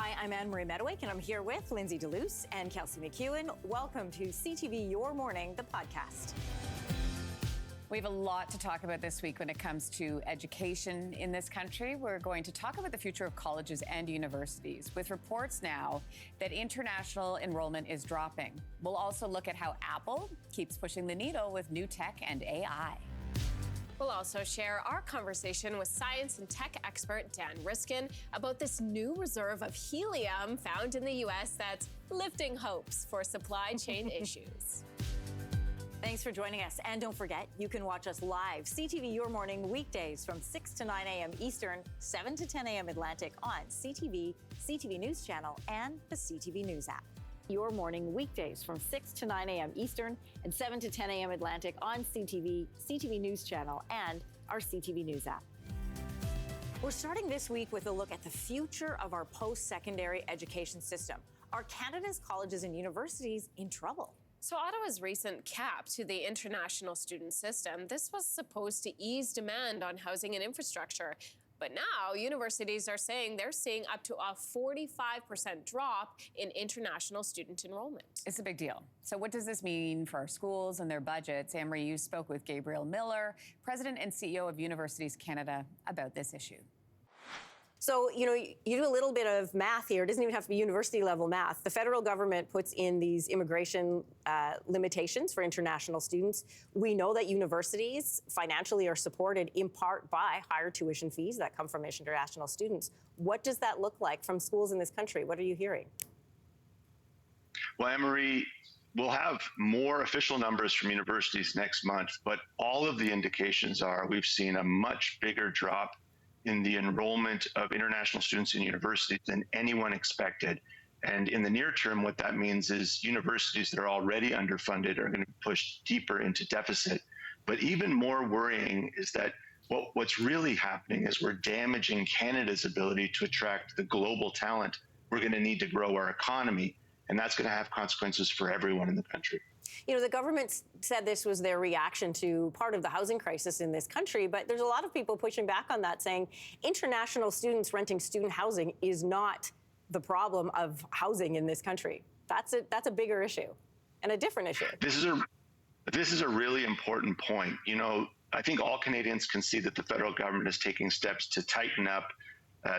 Hi, I'm Anne-Marie Mediwake, and I'm here with Lindsey Deluce and Kelsey McEwen. Welcome to CTV Your Morning, the podcast. We have a lot to talk about this week when it comes to education in this country. We're going to talk about the future of colleges and universities, with reports now that international enrollment is dropping. We'll also look at how Apple keeps pushing the needle with new tech and AI. We'll also share our conversation with science and tech expert Dan Riskin about this new reserve of helium found in the U.S. that's lifting hopes for supply chain issues. Thanks for joining us. And don't forget, you can watch us live, CTV Your Morning, weekdays from 6 to 9 a.m. Eastern, 7 to 10 a.m. Atlantic on CTV CTV News Channel and the CTV News app. Your Morning, weekdays from 6 to 9 a.m. Eastern and 7 to 10 a.m. Atlantic on CTV CTV News Channel and our CTV News app. We're starting this week with a look at the future of our post-secondary education system. Are Canada's colleges and universities in trouble? So Ottawa's recent cap to the international student system, this was supposed to ease demand on housing and infrastructure. But now universities are saying they're seeing up to a 45% drop in international student enrollment. It's a big deal. So what does this mean for our schools and their budgets? Anne-Marie, you spoke with Gabriel Miller, President and CEO of Universities Canada, about this issue. So, you do a little bit of math here. It doesn't even have to be university level math. The federal government puts in these immigration limitations for international students. We know that universities financially are supported in part by higher tuition fees that come from international students. What does that look like from schools in this country? What are you hearing? Well, Anne-Marie, we'll have more official numbers from universities next month, but all of the indications are we've seen a much bigger drop in the enrollment of international students in universities than anyone expected. And in the near term, what that means is universities that are already underfunded are going to push deeper into deficit. But even more worrying is that what's really happening is we're damaging Canada's ability to attract the global talent we're going to need to grow our economy. And that's going to have consequences for everyone in the country. The government said this was their reaction to part of the housing crisis in this country, but there's a lot of people pushing back on that, saying international students renting student housing is not the problem of housing in this country. That's a bigger issue and a different issue. This is a really important point. I think all Canadians can see that the federal government is taking steps to tighten up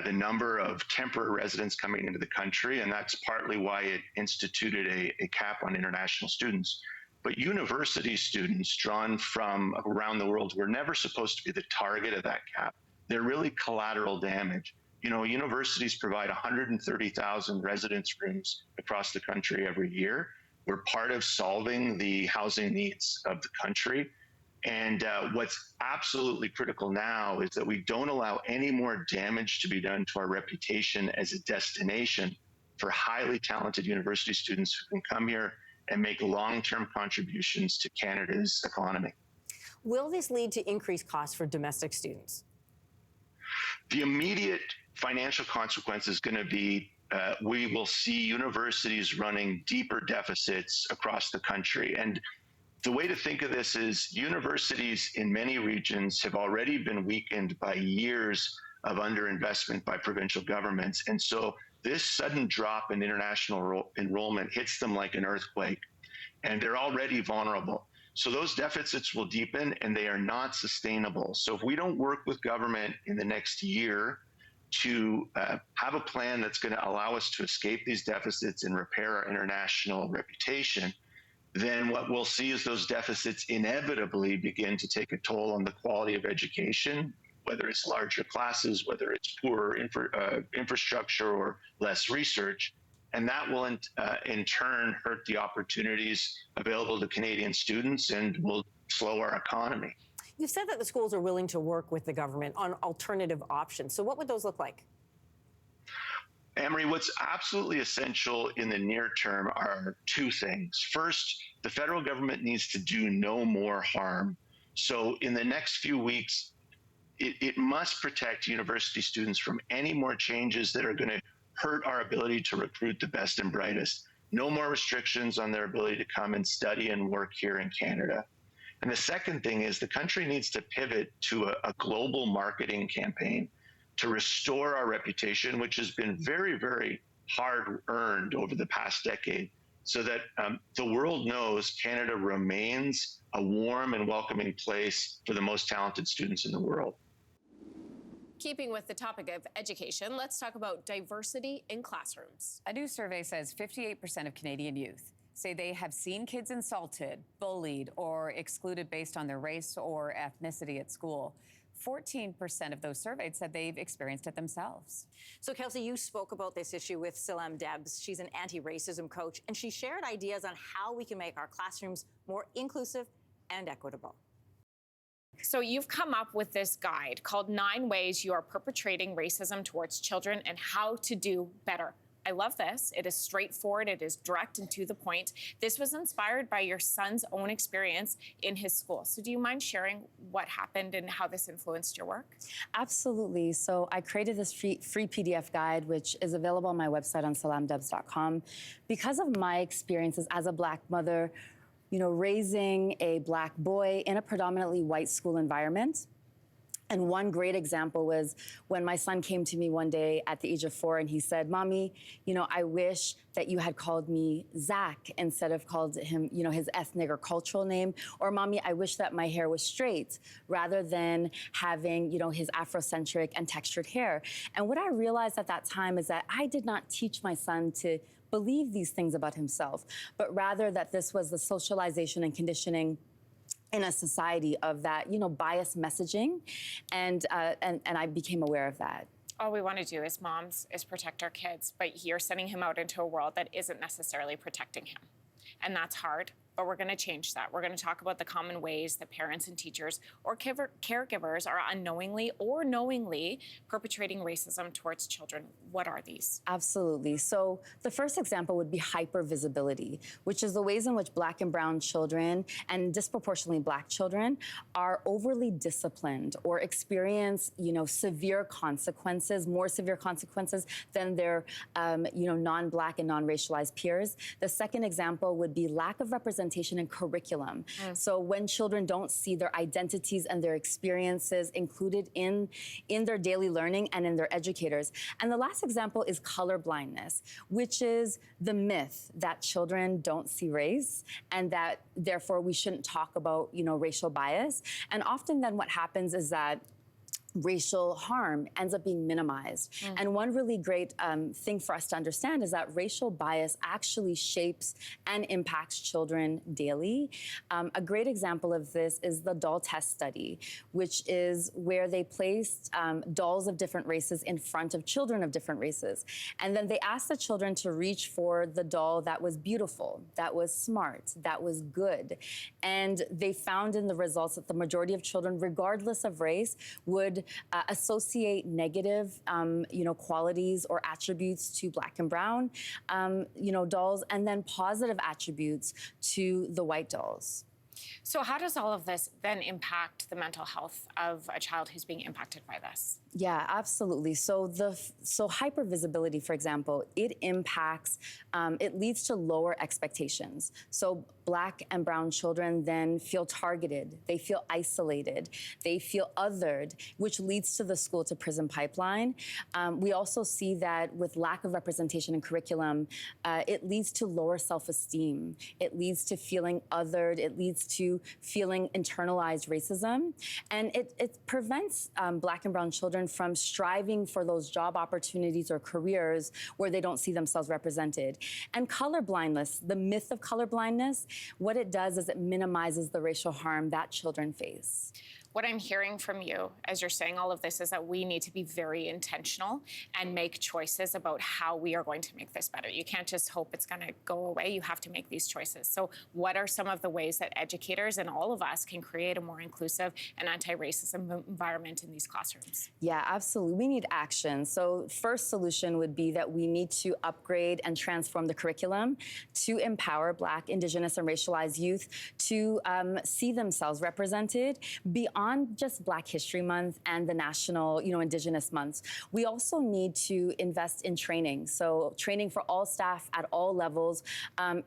the number of temporary residents coming into the country, and that's partly why it instituted a cap on international students. But university students drawn from around the world were never supposed to be the target of that cap. They're really collateral damage. Universities provide 130,000 residence rooms across the country every year. We're part of solving the housing needs of the country. And what's absolutely critical now is that we don't allow any more damage to be done to our reputation as a destination for highly talented university students who can come here and make long-term contributions to Canada's economy. Will this lead to increased costs for domestic students? The immediate financial consequence is going to be we will see universities running deeper deficits across the country. And the way to think of this is universities in many regions have already been weakened by years of underinvestment by provincial governments. And so this sudden drop in international enrollment hits them like an earthquake, and they're already vulnerable. So those deficits will deepen and they are not sustainable. So if we don't work with government in the next year to have a plan that's going to allow us to escape these deficits and repair our international reputation, then what we'll see is those deficits inevitably begin to take a toll on the quality of education, whether it's larger classes, whether it's poorer infrastructure or less research. And that will in turn hurt the opportunities available to Canadian students and will slow our economy. You've said that the schools are willing to work with the government on alternative options. So what would those look like? Anne-Marie, what's absolutely essential in the near term are two things. First, the federal government needs to do no more harm. So in the next few weeks, it must protect university students from any more changes that are going to hurt our ability to recruit the best and brightest. No more restrictions on their ability to come and study and work here in Canada. And the second thing is the country needs to pivot to a global marketing campaign to restore our reputation, which has been very, very hard earned over the past decade, so that the world knows Canada remains a warm and welcoming place for the most talented students in the world. Keeping with the topic of education, let's talk about diversity in classrooms. A new survey says 58% of Canadian youth say they have seen kids insulted, bullied, or excluded based on their race or ethnicity at school. 14% of those surveyed said they've experienced it themselves. So, Kelsey, you spoke about this issue with Sept Debs. She's an anti-racism coach, and she shared ideas on how we can make our classrooms more inclusive and equitable. So you've come up with this guide called 9 Ways You Are Perpetrating Racism Towards Children and How to Do Better. I love this. It is straightforward. It is direct and to the point. This was inspired by your son's own experience in his school. So do you mind sharing what happened and how this influenced your work? Absolutely. So I created this free PDF guide, which is available on my website on salamdebs.com. Because of my experiences as a Black mother, raising a Black boy in a predominantly white school environment. And one great example was when my son came to me one day at the age of 4 and he said, "Mommy, I wish that you had called me Zach instead of called him, his ethnic or cultural name. Or Mommy, I wish that my hair was straight rather than having, his Afrocentric and textured hair." And what I realized at that time is that I did not teach my son to believe these things about himself, but rather that this was the socialization and conditioning in a society of that, biased messaging, and I became aware of that. All we want to do as moms is protect our kids, but you're sending him out into a world that isn't necessarily protecting him. And that's hard, but we're going to change that. We're going to talk about the common ways that parents and teachers or caregivers are unknowingly or knowingly perpetrating racism towards children. What are these? Absolutely. So the first example would be hypervisibility, which is the ways in which Black and brown children, and disproportionately Black children, are overly disciplined or experience, severe consequences, more severe consequences than their, non-Black and non-racialized peers. The second example would be lack of representation in curriculum. So when children don't see their identities and their experiences included in their daily learning and in their educators. And the last example is color blindness, which is the myth that children don't see race and that therefore we shouldn't talk about, racial bias. And often then what happens is that racial harm ends up being minimized. And one really great thing for us to understand is that racial bias actually shapes and impacts children daily. A great example of this is the doll test study, which is where they placed dolls of different races in front of children of different races. And then they asked the children to reach for the doll that was beautiful, that was smart, that was good. And they found in the results that the majority of children, regardless of race, would associate negative, qualities or attributes to Black and brown, dolls, and then positive attributes to the white dolls. So how does all of this then impact the mental health of a child who's being impacted by this? Yeah, absolutely. So hypervisibility, for example, it impacts, it leads to lower expectations. So Black and brown children then feel targeted, they feel isolated, they feel othered, which leads to the school to prison pipeline. We also see that with lack of representation in curriculum, it leads to lower self-esteem. It leads to feeling othered. It leads to feeling internalized racism. And it prevents Black and brown children from striving for those job opportunities or careers where they don't see themselves represented. And colorblindness, the myth of colorblindness, what it does is it minimizes the racial harm that children face. What I'm hearing from you as you're saying all of this is that we need to be very intentional and make choices about how we are going to make this better. You can't just hope it's going to go away. You have to make these choices. So what are some of the ways that educators and all of us can create a more inclusive and anti-racism environment in these classrooms? Yeah, absolutely. We need action. So first solution would be that we need to upgrade and transform the curriculum to empower Black, Indigenous, and racialized youth to see themselves represented beyond beyond just Black History Month and the national, Indigenous months, we also need to invest in training. So training for all staff at all levels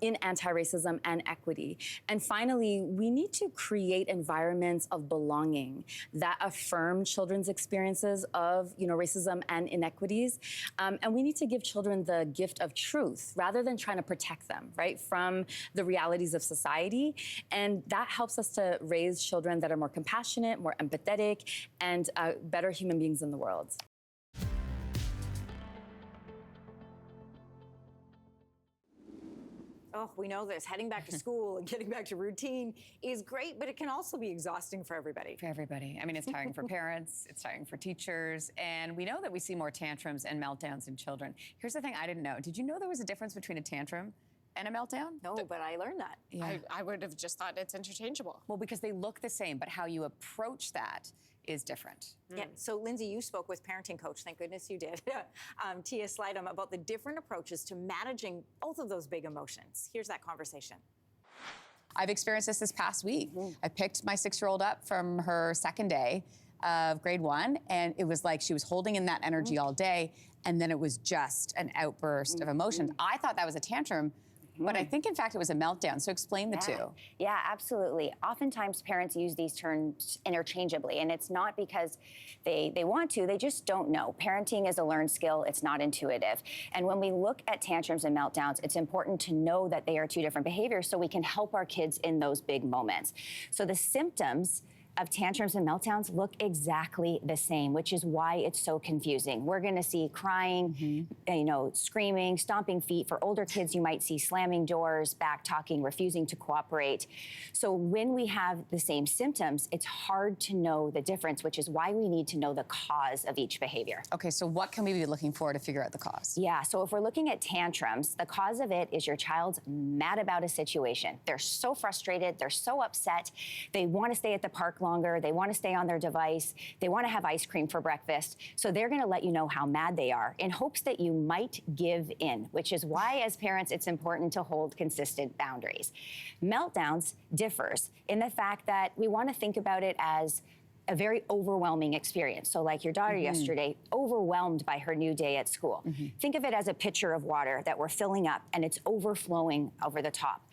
in anti-racism and equity. And finally, we need to create environments of belonging that affirm children's experiences of, racism and inequities. And we need to give children the gift of truth rather than trying to protect them, right, from the realities of society. And that helps us to raise children that are more compassionate, more empathetic, and better human beings in the world. Oh, we know this. Heading back to school and getting back to routine is great, but it can also be exhausting for everybody. For everybody. I mean, it's tiring for parents, it's tiring for teachers, and we know that we see more tantrums and meltdowns in children. Here's the thing I didn't know. Did you know there was a difference between a tantrum and a meltdown? No, but I learned that. Yeah. I would have just thought it's interchangeable. Well, because they look the same, but how you approach that is different. Yeah. So, Lindsey, you spoke with parenting coach. Thank goodness you did. Tia Slidham, about the different approaches to managing both of those big emotions. Here's that conversation. I've experienced this past week. I picked my 6-year-old up from her second day of grade 1, and it was like she was holding in that energy all day, and then it was just an outburst of emotions. I thought that was a tantrum, but I think, in fact, it was a meltdown. So explain the two. Yeah, absolutely. Oftentimes, parents use these terms interchangeably, and it's not because they want to, they just don't know. Parenting is a learned skill. It's not intuitive. And when we look at tantrums and meltdowns, it's important to know that they are two different behaviors so we can help our kids in those big moments. So the symptoms of tantrums and meltdowns look exactly the same, which is why it's so confusing. We're going to see crying, screaming, stomping feet. For older kids, you might see slamming doors, back talking, refusing to cooperate. So when we have the same symptoms, it's hard to know the difference, which is why we need to know the cause of each behavior. Okay, so what can we be looking for to figure out the cause? Yeah, so if we're looking at tantrums, the cause of it is your child's mad about a situation. They're so frustrated, they're so upset, they want to stay at the park longer, they want to stay on their device, they want to have ice cream for breakfast. So they're going to let you know how mad they are in hopes that you might give in, which is why as parents it's important to hold consistent boundaries. Meltdowns differs in the fact that we want to think about it as a very overwhelming experience. So like your daughter yesterday, overwhelmed by her new day at school. Think of it as a pitcher of water that we're filling up and it's overflowing over the top.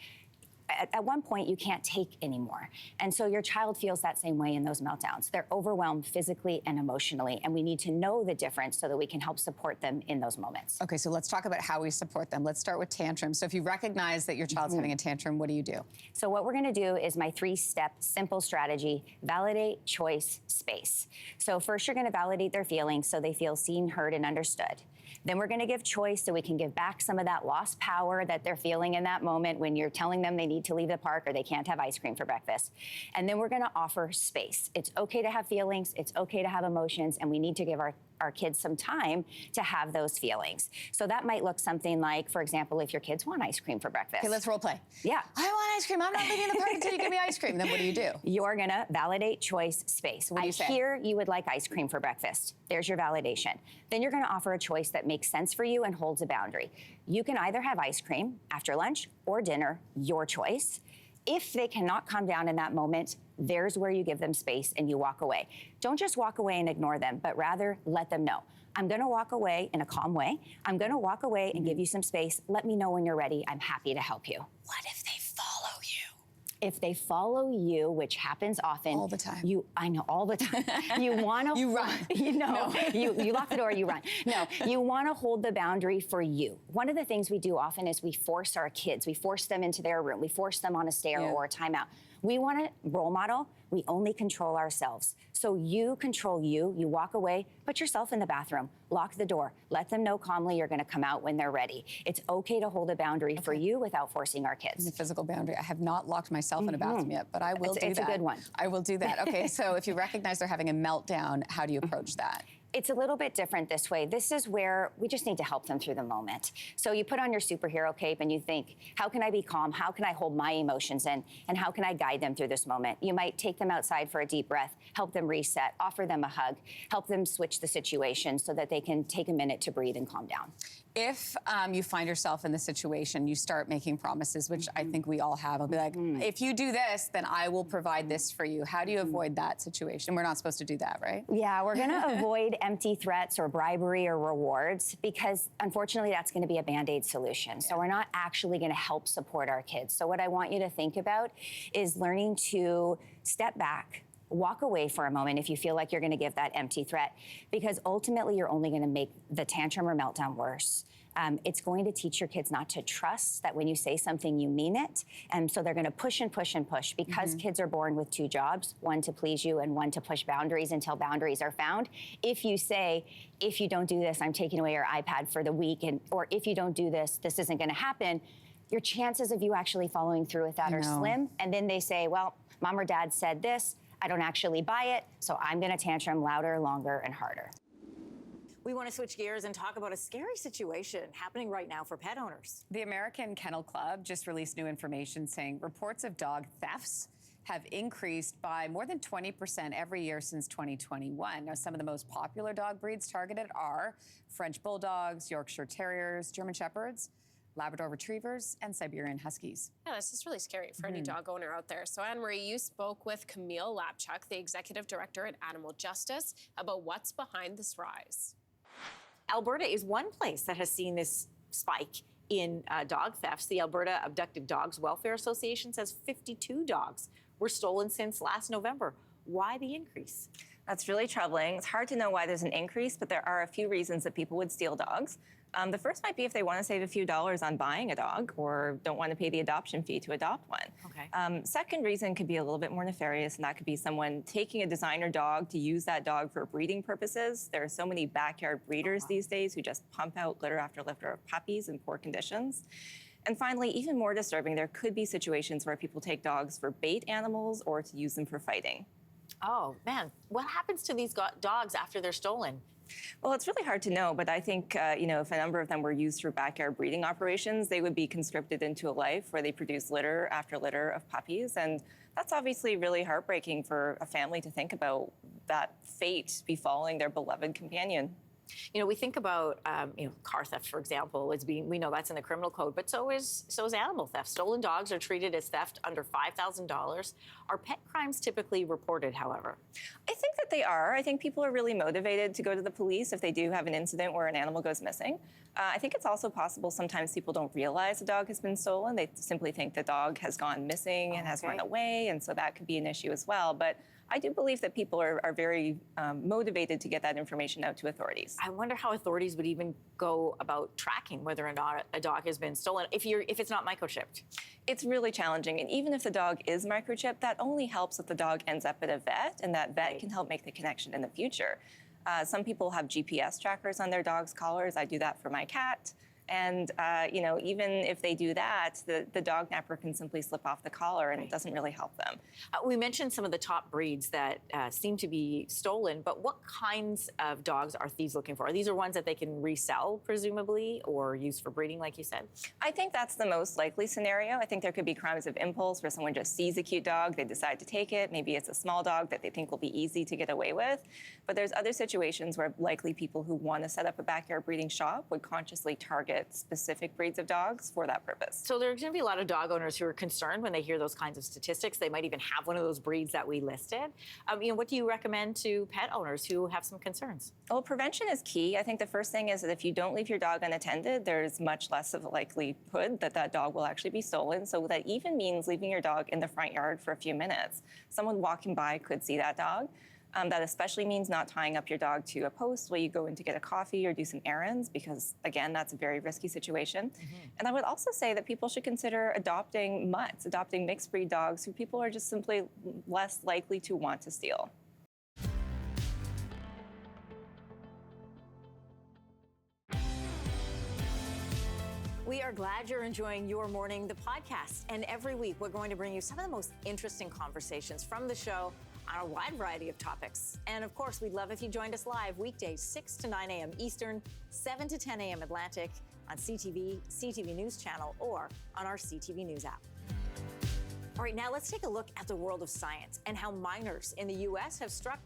At one point, you can't take anymore. And so your child feels that same way in those meltdowns. They're overwhelmed physically and emotionally, and we need to know the difference so that we can help support them in those moments. Okay, so let's talk about how we support them. Let's start with tantrums. So if you recognize that your child's having a tantrum, what do you do? So what we're gonna do is my 3-step simple strategy: validate, choice, space. So first you're gonna validate their feelings so they feel seen, heard, and understood. Then we're going to give choice so we can give back some of that lost power that they're feeling in that moment when you're telling them they need to leave the park or they can't have ice cream for breakfast. And then we're going to offer space. It's okay to have feelings, it's okay to have emotions, and we need to give our kids some time to have those feelings. So that might look something like, for example, if your kids want ice cream for breakfast. Okay, let's role play. Yeah. I want ice cream. I'm not leaving the park until you give me ice cream. Then what do you do? You're gonna validate, choice, space. What do you say? I hear you would like ice cream for breakfast. There's your validation. Then you're gonna offer a choice that makes sense for you and holds a boundary. You can either have ice cream after lunch or dinner, your choice. If they cannot calm down in that moment, there's where you give them space and you walk away. Don't just walk away and ignore them, but rather let them know. I'm gonna walk away in a calm way. I'm gonna walk away and give you some space. Let me know when you're ready. I'm happy to help you. What if they follow you? If they follow you, which happens often. All the time. I know, all the time. You wanna- You run. You know, you lock the door, you run. No, you wanna hold the boundary for you. One of the things we do often is we force our kids, we force them into their room, we force them on a stair or a timeout. We want to role model, we only control ourselves. So you control you walk away, put yourself in the bathroom, lock the door, let them know calmly you're gonna come out when they're ready. It's okay to hold a boundary for you without forcing our kids. The physical boundary. I have not locked myself in a bathroom yet, but I will do that. It's a good one. I will do that. Okay, so if you recognize they're having a meltdown, how do you approach that? It's a little bit different this way. This is where we just need to help them through the moment. So you put on your superhero cape and you think, how can I be calm? How can I hold my emotions in? And how can I guide them through this moment? You might take them outside for a deep breath, help them reset, offer them a hug, help them switch the situation so that they can take a minute to breathe and calm down. If you find yourself in this situation, you start making promises, which I think we all have. I'll be like, if you do this, then I will provide this for you. How do you avoid that situation? We're not supposed to do that, right? Yeah, we're going to avoid empty threats or bribery or rewards because, unfortunately, that's going to be a Band-Aid solution. So we're not actually going to help support our kids. So what I want you to think about is learning to step back, walk away for a moment if you feel like you're going to give that empty threat, because ultimately you're only going to make the tantrum or meltdown worse. It's going to teach your kids not to trust that when you say something, you mean it. And so they're going to push and push and push because kids are born with two jobs, one to please you and one to push boundaries until boundaries are found. If you say, if you don't do this, I'm taking away your iPad for the week, or if you don't do this, this isn't going to happen, your chances of you actually following through with that are slim. And then they say, well, mom or dad said this, I don't actually buy it, so I'm going to tantrum louder, longer, and harder. We want to switch gears and talk about a scary situation happening right now for pet owners. The American Kennel Club just released new information saying reports of dog thefts have increased by more than 20% every year since 2021. Now, some of the most popular dog breeds targeted are French Bulldogs, Yorkshire Terriers, German Shepherds, Labrador Retrievers, and Siberian Huskies. Yeah, this is really scary for any dog owner out there. So, Anne-Marie, you spoke with Camille Lapchuk, the executive director at Animal Justice, about what's behind this rise. Alberta is one place that has seen this spike in dog thefts. The Alberta Abducted Dogs Welfare Association says 52 dogs were stolen since last November. Why the increase? That's really troubling. It's hard to know why there's an increase, but there are a few reasons that people would steal dogs. The first might be if they want to save a few dollars on buying a dog or don't want to pay the adoption fee to adopt one. Okay. Second reason could be a little bit more nefarious, and that could be someone taking a designer dog to use that dog for breeding purposes. There are so many backyard breeders these days who just pump out litter after litter of puppies in poor conditions. And finally, even more disturbing, there could be situations where people take dogs for bait animals or to use them for fighting. Oh, man. What happens to these dogs after they're stolen? Well, it's really hard to know, but I think, if a number of them were used for backyard breeding operations, they would be conscripted into a life where they produce litter after litter of puppies. And that's obviously really heartbreaking for a family to think about that fate befalling their beloved companion. You know, we think about, car theft, for example, we know that's in the criminal code, but so is animal theft. Stolen dogs are treated as theft under $5,000. Are pet crimes typically reported, however? I think that they are. I think people are really motivated to go to the police if they do have an incident where an animal goes missing. I think it's also possible sometimes people don't realize a dog has been stolen. They simply think the dog has gone missing and has run away, and so that could be an issue as well. But I do believe that people are very motivated to get that information out to authorities. I wonder how authorities would even go about tracking whether or not a dog has been stolen if it's not microchipped. It's really challenging, and even if the dog is microchipped, that only helps if the dog ends up at a vet, and that vet can help make the connection in the future. Some people have GPS trackers on their dog's collars. I do that for my cat. And, even if they do that, the dog napper can simply slip off the collar, and it doesn't really help them. We mentioned some of the top breeds that seem to be stolen, but what kinds of dogs are thieves looking for? These are ones that they can resell, presumably, or use for breeding, like you said? I think that's the most likely scenario. I think there could be crimes of impulse where someone just sees a cute dog, they decide to take it. Maybe it's a small dog that they think will be easy to get away with. But there's other situations where likely people who want to set up a backyard breeding shop would consciously target specific breeds of dogs for that purpose. So there's going to be a lot of dog owners who are concerned when they hear those kinds of statistics. They might even have one of those breeds that we listed. What do you recommend to pet owners who have some concerns? Well, prevention is key. I think the first thing is that if you don't leave your dog unattended, there's much less of a likelihood that that dog will actually be stolen. So that even means leaving your dog in the front yard for a few minutes. Someone walking by could see that dog. That especially means not tying up your dog to a post while you go in to get a coffee or do some errands, because, again, that's a very risky situation. And I would also say that people should consider adopting mutts, adopting mixed breed dogs who people are just simply less likely to want to steal. We are glad you're enjoying Your Morning, the podcast. And every week, we're going to bring you some of the most interesting conversations from the show. on a wide variety of topics. And of course, we'd love if you joined us live weekdays 6 to 9 a.m. Eastern, 7 to 10 a.m. Atlantic on CTV, CTV News Channel, or on our CTV News app. All right, now let's take a look at the world of science and how miners in the U.S. have struck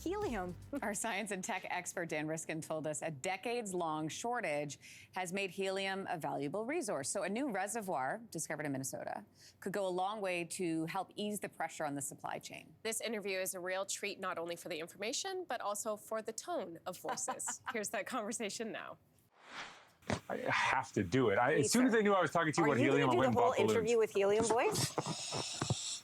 helium. Our science and tech expert Dan Riskin told us a decades-long shortage has made helium a valuable resource. So a new reservoir discovered in Minnesota could go a long way to help ease the pressure on the supply chain. This interview is a real treat, not only for the information, but also for the tone of voices. Here's that conversation now. I have to do it. As soon as I knew I was talking to you about helium, I went and bought balloons. Are you going to do the whole interview with helium voice?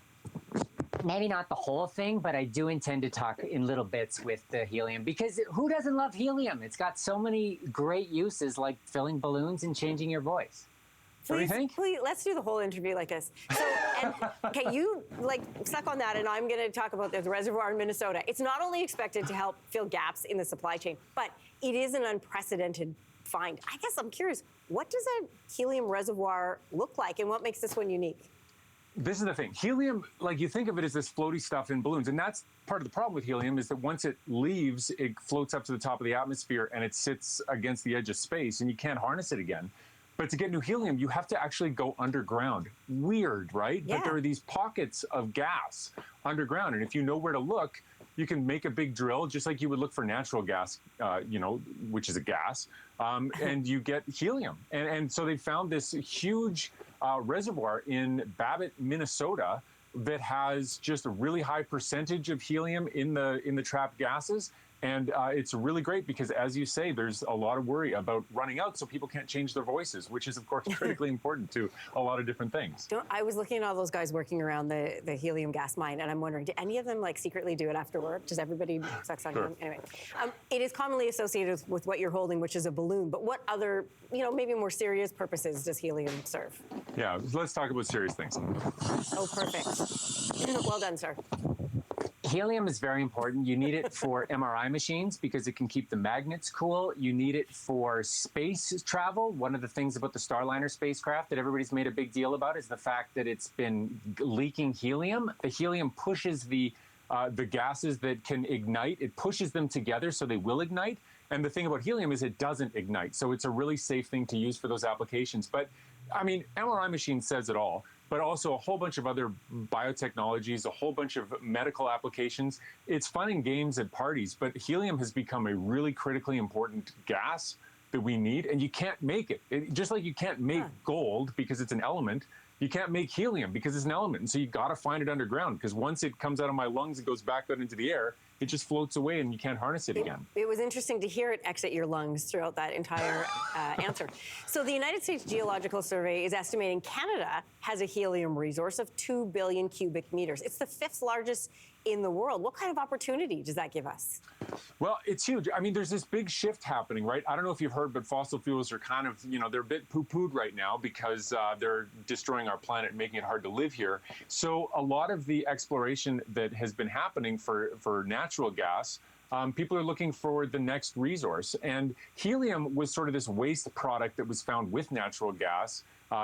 Maybe not the whole thing, but I do intend to talk in little bits with the helium, because who doesn't love helium? It's got so many great uses, like filling balloons and changing your voice. What do you think? Please, let's do the whole interview like this. So, okay, you suck on that, and I'm going to talk about the reservoir in Minnesota. It's not only expected to help fill gaps in the supply chain, but it is an unprecedented find. I guess I'm curious, what does a helium reservoir look like, and what makes this one unique? This is the thing. Helium, you think of it as this floaty stuff in balloons, and that's part of the problem with helium, is that once it leaves, it floats up to the top of the atmosphere and it sits against the edge of space, and you can't harness it again. But to get new helium, you have to actually go underground. Weird, right? Yeah. But there are these pockets of gas underground, and if you know where to look, you can make a big drill, just like you would look for natural gas, which is a gas, and you get helium. And so they found this huge reservoir in Babbitt, Minnesota, that has just a really high percentage of helium in the trapped gases. And it's really great because, as you say, there's a lot of worry about running out, so people can't change their voices, which is, of course, critically important to a lot of different things. I was looking at all those guys working around the helium gas mine, and I'm wondering, did any of them secretly do it after work? Does everybody suck on helium? Anyway, it is commonly associated with what you're holding, which is a balloon. But what other, maybe more serious purposes does helium serve? Yeah, let's talk about serious things. Oh, perfect. Well done, sir. Helium is very important. You need it for MRI machines because it can keep the magnets cool. You need it for space travel. One of the things about the Starliner spacecraft that everybody's made a big deal about is the fact that it's been leaking helium. The helium pushes the gases that can ignite. It pushes them together so they will ignite. And the thing about helium is it doesn't ignite. So it's a really safe thing to use for those applications. But, MRI machine says it all. But also a whole bunch of other biotechnologies, a whole bunch of medical applications. It's fun and games at parties, but helium has become a really critically important gas that we need, and you can't make it. Just like you can't make gold because it's an element, you can't make helium because it's an element. And so you got to find it underground, because once it comes out of my lungs and goes back out into the air, it just floats away and you can't harness it again. It was interesting to hear it exit your lungs throughout that entire answer. So the United States Geological Survey is estimating Canada has a helium resource of 2 billion cubic meters. It's the 5th largest in the world. What kind of opportunity does that give us? Well, it's huge. There's this big shift happening, right? I don't know if you've heard, but fossil fuels are kind of, they're a bit poo-pooed right now because they're destroying our planet and making it hard to live here. So a lot of the exploration that has been happening for natural gas, people are looking for the next resource. And helium was sort of this waste product that was found with natural gas.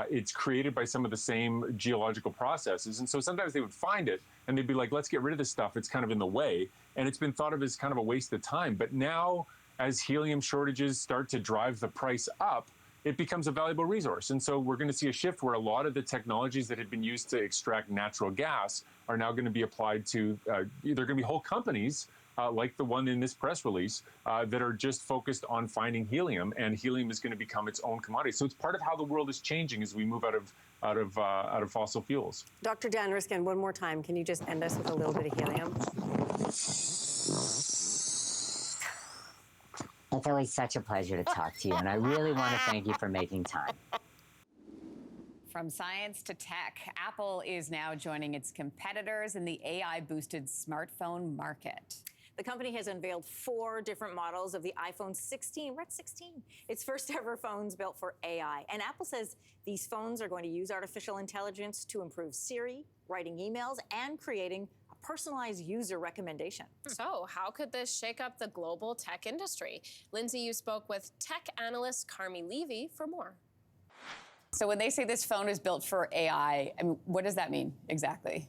It's created by some of the same geological processes. And so sometimes they would find it and they'd be like, let's get rid of this stuff. It's kind of in the way. And it's been thought of as kind of a waste of time. But now, as helium shortages start to drive the price up, it becomes a valuable resource. And so we're going to see a shift where a lot of the technologies that had been used to extract natural gas are now going to be applied to, there are going to be whole companies like the one in this press release that are just focused on finding helium, and helium is going to become its own commodity. So it's part of how the world is changing as we move out of fossil fuels. Dr. Dan Riskin, one more time, can you just end us with a little bit of helium? It's always such a pleasure to talk to you, and I really want to thank you for making time. From science to tech, Apple is now joining its competitors in the AI-boosted smartphone market. The company has unveiled 4 different models of the iPhone 16. We're at 16. Its first ever phones built for AI. And Apple says these phones are going to use artificial intelligence to improve Siri, writing emails, and creating a personalized user recommendation. So how could this shake up the global tech industry? Lindsay, you spoke with tech analyst Carmi Levy for more. So when they say this phone is built for AI, what does that mean exactly?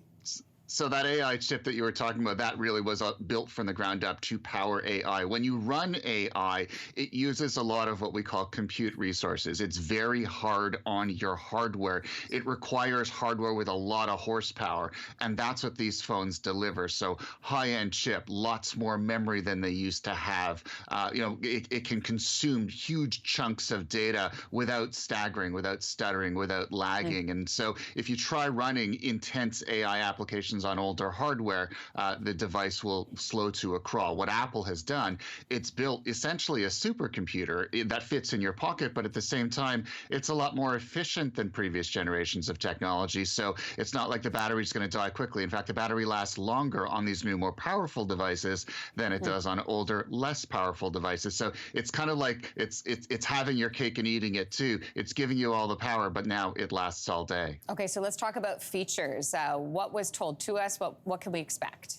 So that AI chip that you were talking about, that really was built from the ground up to power AI. When you run AI, it uses a lot of what we call compute resources. It's very hard on your hardware. It requires hardware with a lot of horsepower, and that's what these phones deliver. So high-end chip, lots more memory than they used to have. It can consume huge chunks of data without staggering, without stuttering, without lagging. And so if you try running intense AI applications on older hardware, the device will slow to a crawl. What Apple has done, it's built essentially a supercomputer that fits in your pocket, but at the same time, it's a lot more efficient than previous generations of technology. So it's not like the battery's going to die quickly. In fact, the battery lasts longer on these new, more powerful devices than it does on older, less powerful devices. So it's kind of like it's having your cake and eating it too. It's giving you all the power, but now it lasts all day. Okay, so let's talk about features. What was told to us? What can we expect?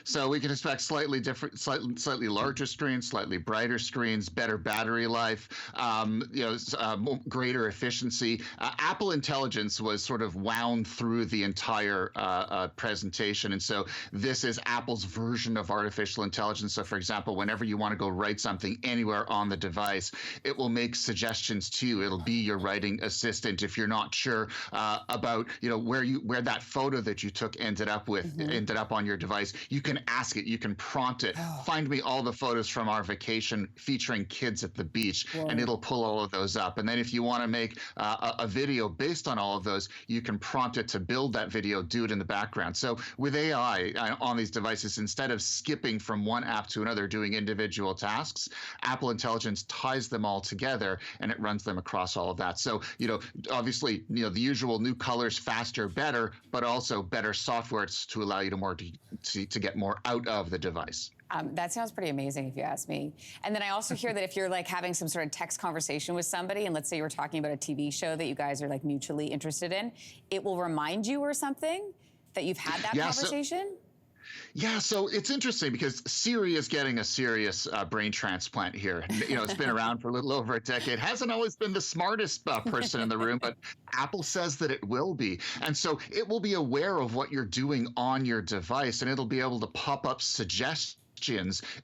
So we can expect slightly different, slightly larger screens, slightly brighter screens, better battery life, greater efficiency. Apple Intelligence was sort of wound through the entire presentation, and so this is Apple's version of artificial intelligence. So, for example, whenever you want to go write something anywhere on the device, it will make suggestions to you. It'll be your writing assistant. If you're not sure about where that photo that you took ended up on your device, you can ask it, you can prompt it, find me all the photos from our vacation featuring kids at the beach, and it'll pull all of those up. And then if you want to make a video based on all of those, you can prompt it to build that video, do it in the background. So with AI on these devices, instead of skipping from one app to another, doing individual tasks, Apple Intelligence ties them all together and it runs them across all of that. So, obviously, the usual new colors, faster, better, but also better software to allow you to get more out of the device. That sounds pretty amazing if you ask me. And then I also hear that if you're like having some sort of text conversation with somebody, and let's say you were talking about a TV show that you guys are like mutually interested in, it will remind you or something that you've had that conversation? So it's interesting because Siri is getting a serious brain transplant here. It's been around for a little over a decade. Hasn't always been the smartest person in the room, but Apple says that it will be. And so it will be aware of what you're doing on your device, and it'll be able to pop up suggestions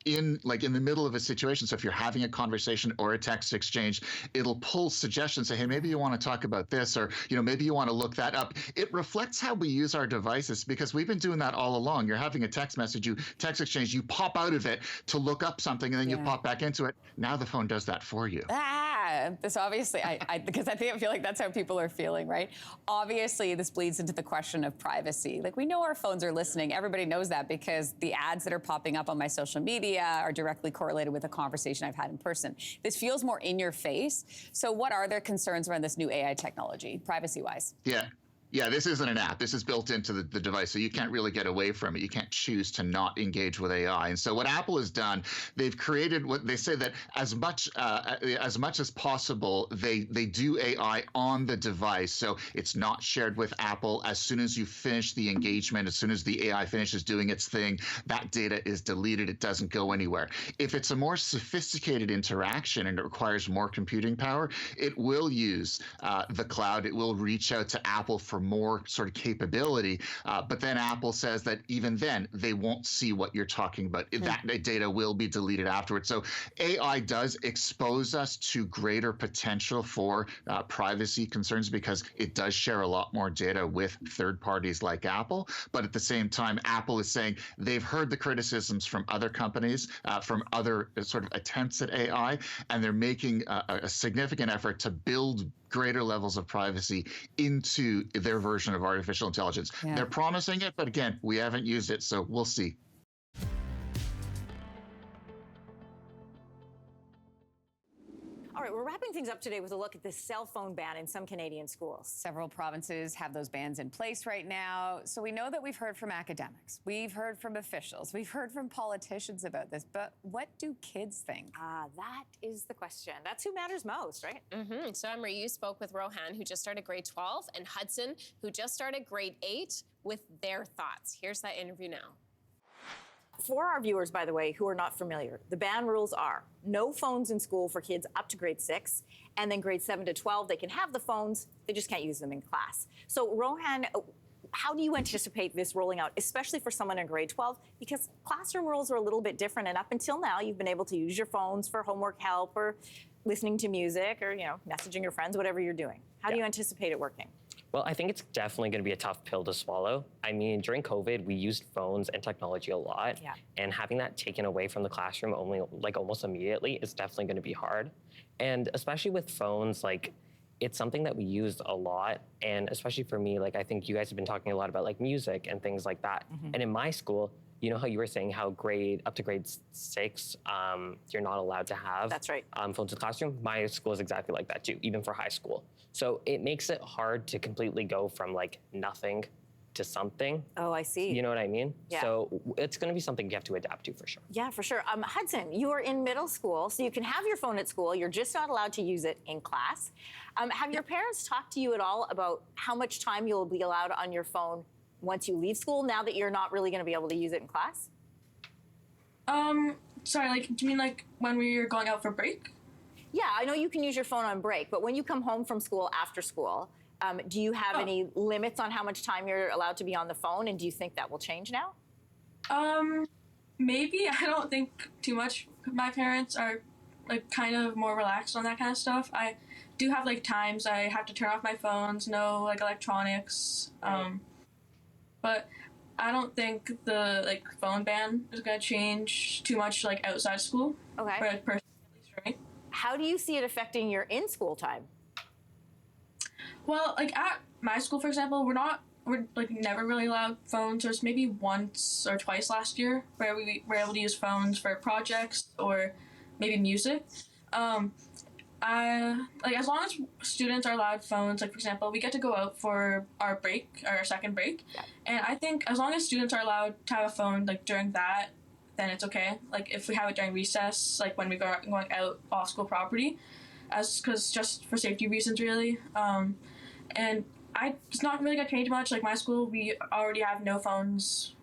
in the middle of a situation. So if you're having a conversation or a text exchange, it'll pull suggestions, say, hey, maybe you want to talk about this, or maybe you want to look that up. It reflects how we use our devices, because we've been doing that all along. You're having a text message, text exchange, you pop out of it to look up something, and then you pop back into it. Now the phone does that for you. This obviously, because I feel like that's how people are feeling, right? Obviously, this bleeds into the question of privacy. Like, we know our phones are listening. Everybody knows that because the ads that are popping up on my social media are directly correlated with a conversation I've had in person. This feels more in your face. So what are their concerns around this new AI technology, privacy-wise? Yeah, this isn't an app. This is built into the device, so you can't really get away from it. You can't choose to not engage with AI. And so what Apple has done, they've created what they say that as much as possible, they do AI on the device. So it's not shared with Apple. As soon as you finish the engagement, as soon as the AI finishes doing its thing, that data is deleted. It doesn't go anywhere. If it's a more sophisticated interaction and it requires more computing power, it will use the cloud. It will reach out to Apple for more sort of capability, but then Apple says that even then they won't see what you're talking about. That data will be deleted afterwards. So AI does expose us to greater potential for privacy concerns, because it does share a lot more data with third parties like Apple. But at the same time, Apple is saying they've heard the criticisms from other companies, from other sort of attempts at AI, and they're making a significant effort to build greater levels of privacy into their version of artificial intelligence. They're promising it, but again, we haven't used it, so we'll see. All right, we're wrapping things up today with a look at the cell phone ban in some Canadian schools. Several provinces have those bans in place right now. So we know that we've heard from academics, we've heard from officials, we've heard from politicians about this, but what do kids think? That is the question. That's who matters most, right? So Anne-Marie, you spoke with Rohan, who just started grade 12, and Hudson, who just started grade 8, with their thoughts. Here's that interview now. For our viewers, by the way, who are not familiar, the ban rules are no phones in school for kids up to grade 6, and then grade 7 to 12, they can have the phones, they just can't use them in class. So Rohan, how do you anticipate this rolling out, especially for someone in grade 12? Because classroom rules are a little bit different, and up until now, you've been able to use your phones for homework help or listening to music or, messaging your friends, whatever you're doing. How do you anticipate it working? Well, I think it's definitely going to be a tough pill to swallow. I mean, during COVID, we used phones and technology a lot, and having that taken away from the classroom almost immediately is definitely going to be hard. And especially with phones, it's something that we use a lot, and especially for me, I think you guys have been talking a lot about music and things like that. And in my school, you know how you were saying how up to grade 6, you're not allowed to have phones in the classroom? My school is exactly like that too, even for high school. So it makes it hard to completely go from nothing to something. Oh, I see. You know what I mean? Yeah. So it's going to be something you have to adapt to for sure. Yeah, for sure. Hudson, you are in middle school, so you can have your phone at school. You're just not allowed to use it in class. Have your parents talked to you at all about how much time you'll be allowed on your phone once you leave school, now that you're not really going to be able to use it in class? Sorry, do you mean when we were going out for break? Yeah, I know you can use your phone on break, but when you come home from school after school, do you have any limits on how much time you're allowed to be on the phone, and do you think that will change now? Maybe. I don't think too much. My parents are kind of more relaxed on that kind of stuff. I do have times I have to turn off my phones, no electronics. But I don't think the phone ban is gonna change too much outside school. Okay. For personally, at least for me. How do you see it affecting your in-school time? Well, at my school, for example, we're never really allowed phones. There's maybe once or twice last year where we were able to use phones for projects or maybe music. As long as students are allowed phones, for example, we get to go out for our break, our second break. Yeah. And I think as long as students are allowed to have a phone, during that, then it's okay. If we have it during recess, when we go going out off school property, because just for safety reasons, really. And it's not really gonna change much. My school, we already have no phones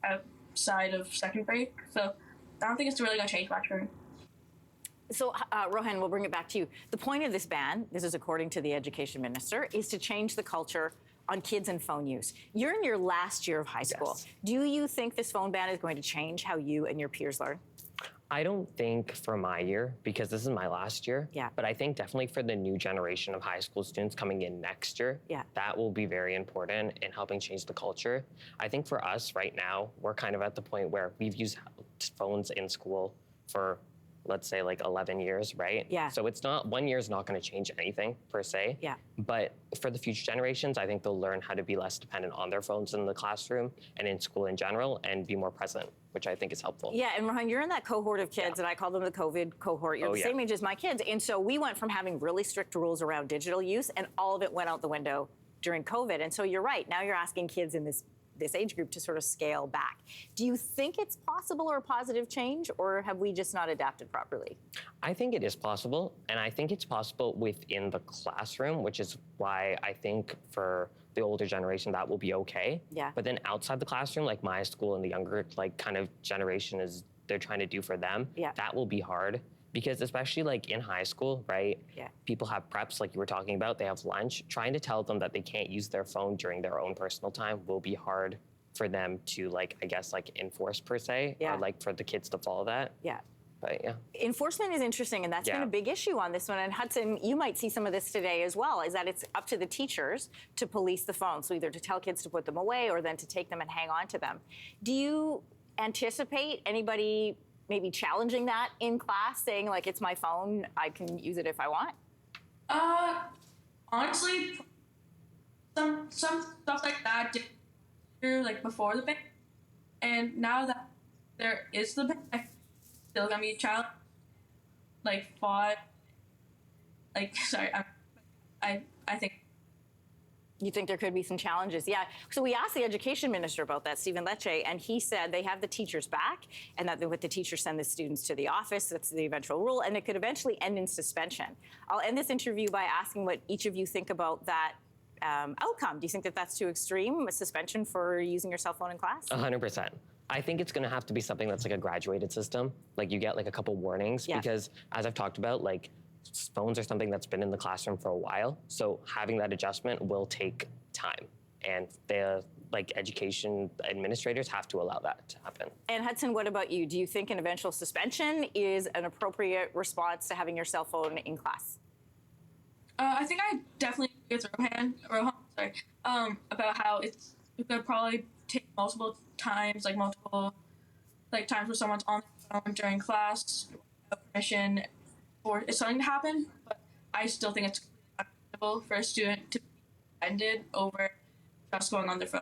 outside of second break, so I don't think it's really gonna change much for me. So, Rohan, we'll bring it back to you. The point of this ban, this is according to the education minister, is to change the culture on kids and phone use. You're in your last year of high school. Yes. Do you think this phone ban is going to change how you and your peers learn? I don't think for my year, because this is my last year, but I think definitely for the new generation of high school students coming in next year, that will be very important in helping change the culture. I think for us right now, we're kind of at the point where we've used phones in school for, let's say 11 years, right? Yeah. So it's not, 1 year is not going to change anything per se. Yeah. But for the future generations, I think they'll learn how to be less dependent on their phones in the classroom and in school in general and be more present, which I think is helpful. Yeah, and Rohan, you're in that cohort of kids, and I call them the COVID cohort. You're the same age as my kids. And so we went from having really strict rules around digital use, and all of it went out the window during COVID. And so you're right, now you're asking kids in this age group to sort of scale back. Do you think it's possible or a positive change, or have we just not adapted properly? I think it is possible, and I think it's possible within the classroom, which is why I think for the older generation that will be okay. Yeah. But then outside the classroom, like my school and the younger kind of generation is they're trying to do for them, that will be hard. Because especially in high school, right? Yeah. People have preps like you were talking about, they have lunch. Trying to tell them that they can't use their phone during their own personal time will be hard for them to enforce per se, or for the kids to follow that. Yeah. But yeah. Enforcement is interesting, and that's been a big issue on this one. And Hudson, you might see some of this today as well, is that it's up to the teachers to police the phones. So either to tell kids to put them away or then to take them and hang on to them. Do you anticipate anybody maybe challenging that in class, saying it's my phone, I can use it if I want? Honestly, some stuff like that did before the ban, and now that there is the ban, I still gonna be challenged. Fought. Sorry, I think. You think there could be some challenges? Yeah. So we asked the education minister about that, Stephen Lecce, and he said they have the teachers back, and that the teachers send the students to the office. That's the eventual rule, and it could eventually end in suspension. I'll end this interview by asking what each of you think about that outcome. Do you think that that's too extreme, a suspension for using your cell phone in class? 100%. I think it's going to have to be something that's a graduated system. You get a couple warnings, because as I've talked about, phones are something that's been in the classroom for a while, so having that adjustment will take time. And the like education administrators have to allow that to happen. And Hudson, what about you? Do you think an eventual suspension is an appropriate response to having your cell phone in class? I think I definitely agree with Rohan, about how it could probably take multiple times times where someone's on their phone during class without permission for something to happen. But I still think it's acceptable for a student to be suspended over just going on their phone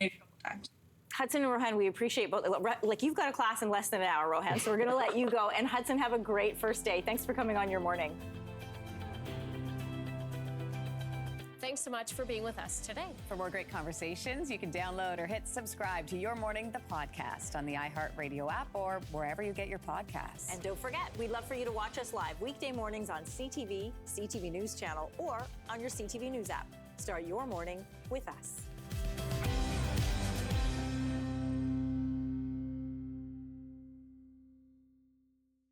maybe a couple times. Hudson and Rohan, we appreciate both. Like, you've got a class in less than an hour, Rohan, so we're going to let you go. And Hudson, have a great first day. Thanks for coming on Your Morning. Thanks so much for being with us today. For more great conversations, you can download or hit subscribe to Your Morning, the podcast, on the iHeartRadio app or wherever you get your podcasts. And don't forget, we'd love for you to watch us live weekday mornings on CTV, CTV News Channel, or on your CTV News app. Start your morning with us.